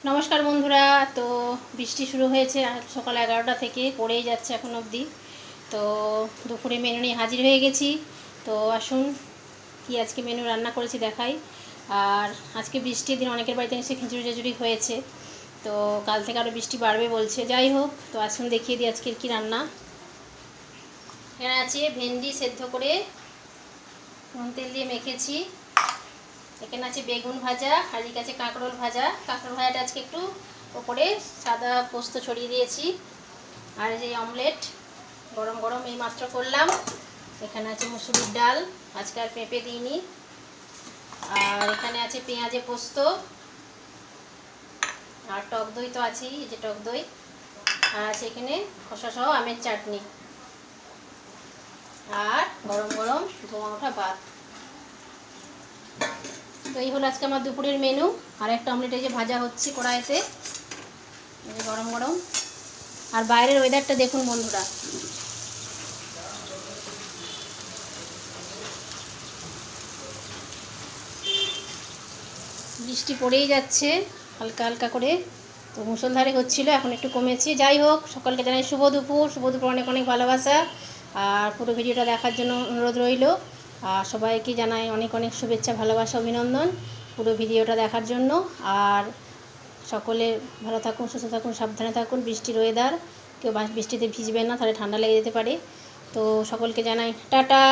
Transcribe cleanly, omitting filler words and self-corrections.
নমস্কার বন্ধুরা। তো বৃষ্টি শুরু হয়েছে সকাল 11টা থেকে, পড়েই যাচ্ছে এখন অবধি। তো দুপুরে মেনু নিয়ে হাজির হয়ে গেছি। তো আসুন কি আজকে মেনু রান্না করেছি দেখাই। আর আজকে বৃষ্টির দিন, অনেকের বাড়িতে নিশ্চয়ই খিচুড়ি টিচুড়ি হয়েছে। তো কাল থেকে আরও বৃষ্টি বাড়বে বলছে। যাই হোক, তো আসুন দেখিয়ে দিই আজকের কি রান্না। এখানে আছে ভেন্ডি সেদ্ধ করে নুন তেল দিয়ে মেখেছি। এখানে আছে বেগুন ভাজা, আর এদিকে আছে কাঁকরোল ভাজা। কাঁকরোল ভাজাটা আজকে একটু ওপরে সাদা পোস্ত ছড়িয়ে দিয়েছি। আর এই যে অমলেট গরম গরম এই মাত্র করলাম। এখানে আছে মুসুরির ডাল, আজকে আর পেঁপে দিইনি। আর এখানে আছে পেঁয়াজে পোস্ত, আর টক দই তো আছেই, এই যে টক দই। আর আছে এখানে খোসা সহ আমের চাটনি, আর গরম গরম ধোঁয়া ওঠা ভাত। তো এই হলো আজকে আমার দুপুরের মেনু। আর একটা অমলেট এই যে ভাজা হচ্ছে কড়াইতে, এই যে গরম গরম। আর বাইরের ওয়েদারটা দেখুন বন্ধুরা, বৃষ্টি পড়েই যাচ্ছে হালকা হালকা করে। তো মুষলধারে হচ্ছিল, এখন একটু কমেছে। যাই হোক, সকলকে জানাই শুভ দুপুর। শুভ দুপুর, অনেক অনেক ভালোবাসা। আর পুরো ভিডিওটা দেখার জন্য অনুরোধ রইল। আর সবাইকে জানাই অনেক অনেক শুভেচ্ছা, ভালোবাসা, অভিনন্দন পুরো ভিডিওটা দেখার জন্য। আর সকলে ভালো থাকুন, সুস্থ থাকুন, সাবধানে থাকুন। বৃষ্টির ওয়েদার, কেউ বৃষ্টিতে ভিজবেন না, তাহলে ঠান্ডা লেগে যেতে পারে। তো সকলকে জানাই টাটা।